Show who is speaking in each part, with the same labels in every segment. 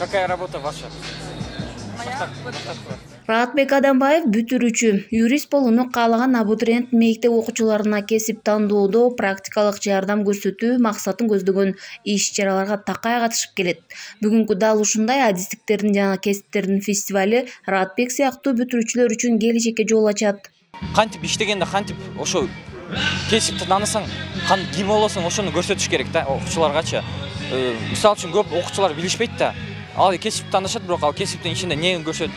Speaker 1: Какая работа ваша?
Speaker 2: Раатбек Адамбаев бүтүрүүчү. Юрист болууну каалаган абитуриент мектеп окуучуларына кесип тандоодо практикалык жардам көрсөтүү максатын көздөгөн иш-чараларга такай катышып келет. Бүгүнкү дал ушундай адистиктердин жана кесиптердин фестивали Раатбек сыяктуу бүтүрүүчүлөр үчүн келечекке жол ачат.
Speaker 1: Кантип иштегенде кантип ошо кесипти таанысаң, ким болосуң ошону көрсөтүш керек да окуучуларгачы. Мисалы үчүн көп окуучулар билишпейт да. Ал кесипти таанышат, бирок ал кесиптин ичинде эмнени көрсөт,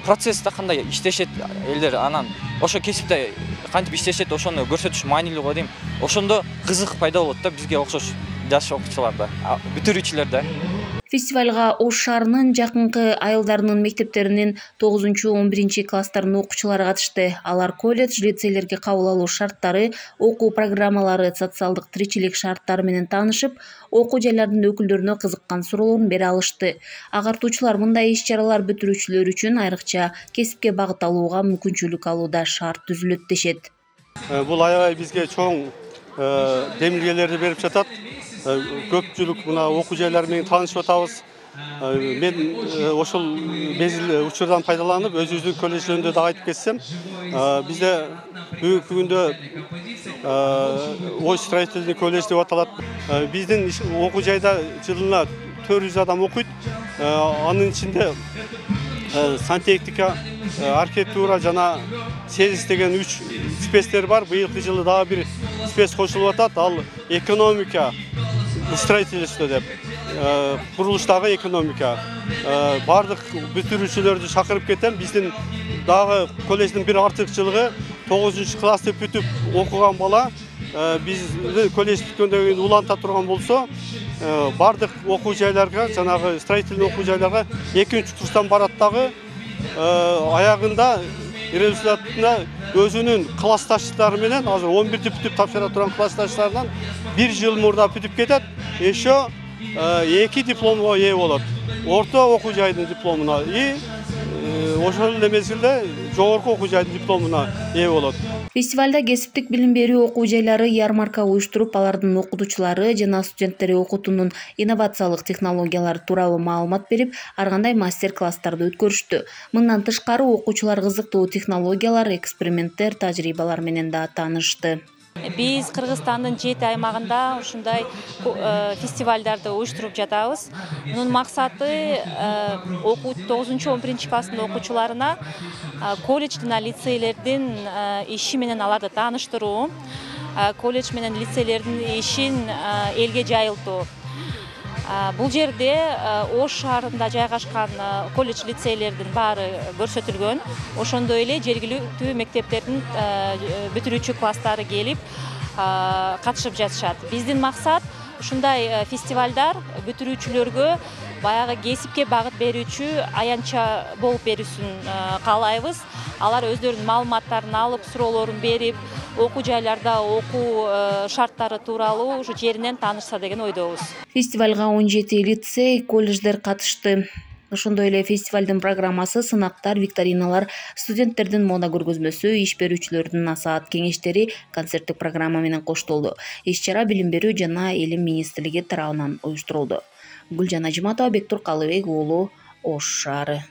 Speaker 1: процессте кандай иштешет элдер, анан ошо кесипте кантип иштешет ошону көрсөтүш маанилүү го дейм. Ошондо кызык пайда болот да бизге окшош жаш окуучуларда, бүтүрүүчүлөрдө.
Speaker 2: Фестивалга Ош шаарынын жакынкы айылдарынын мектептеринин 9-11 класстарынын окуучулары катышты. Алар колледж, лицейлерге кабыл алуу шарттары, окуу программалары, социалдык тиричилик шарттары менен таанышып, окуу жайлардын өкүлдөрүнө кызыккан суроолорун бере алышты. Агартуучулар мындай иш-чаралар бүтүрүүчүлөр үчүн айрыкча кесипке багыт алууга мүмкүнчүлүк алууда шарт түзүлөт дешет.
Speaker 3: Бул аябай бизге чоң демилгелерди берип жатат. Көпчүлүк мына окуу жайлары менен таанышып атабыз. Мен ошол мезгил учурдан пайдаланып, өзүбүздүн колледж жөнүндө да айтып кетсем, бизде бүгүнкү күндө Ош строительный колледж деп аталат. Биздин окуу жайда жылына 400 адам окуйт. Анын ичинде сантехника, архитектура жана сервис деген 3 спецтер бар. Быйылкы жылы дагы бир спец кошулуп атат. Ал экономика, строительство деп, курулуштагы экономика. Бардык бүтүрүүчүлөрдү чакырып кетем. Биздин дагы колледждин бир артыкчылыгы 9-классты бүтүп окуган бала биздин колледж бүткөндөн кийин уланта турган болсо, бардык окуу жайларга, жанагы строительный окуу жайларга 2-курстан барат дагы аягында результатында өзүнүн классташтары менен азыр 11-ти бүтүп тапшыра турган классташтарынан 1 жыл мурда бүтүп кетет, еще 2 дипломго ээ болот. Орто окуу жайдын дипломуна и ошол эле мезгилде жогорку окуу жайдын дипломуна ээ болот.
Speaker 2: Фестивалда кесиптик билим берүү окуу жайлары ярмарка уюштуруп, алардын окутуучулары жана студенттери окутуунун инновациялык технологиялары тууралуу маалымат берип, ар кандай мастер-класстарды өткөрүштү. Мындан тышкары окуучулар кызыктуу технологиялар, эксперименттер, тажрыйбалар менен да таанышты.
Speaker 4: Биз Кыргызстандын 7 аймагында ушундай фестивалдарды уюштуруп жатабыз. Мунун максаты 9-11 класстын окуучуларына колледж жана лицейлердин иши менен аларды тааныштыруу, колледж менен лицейлердин ишин элге жайылтуу. Бул жерде Ош шаарында жайгашкан колледж лицейлердин баары көрсөтүлгөн. Ошондой эле жергиликтүү мектептердин бүтүрүүчү класстары келип катышып жатышат. Биздин максат ушундай фестивалдар бүтүрүүчүлөргө баягы кесипке багыт берүүчү аянтча болуп берүүсүн каалайбыз. Алар өздөрүнүн маалыматтарын алып, суроолорун берип, окуу жайларда окуу шарттары тууралуу ушу жеринен таанышса деген ойдобуз.
Speaker 2: Фестивалга 17 лицей, колледждер катышты. Ошондой эле фестивалдын программасы сынактар, викториналар, студенттердин мода көргөзмөсү, иш берүүчүлөрдүн насаат кеңештери, концерттик программа менен коштолду. Иш-чара Билим берүү жана Илим министрлиги тарабынан уюштурулду. Гүлжан Ажиматова, Бектур Калыбек уулу, Ош шаары.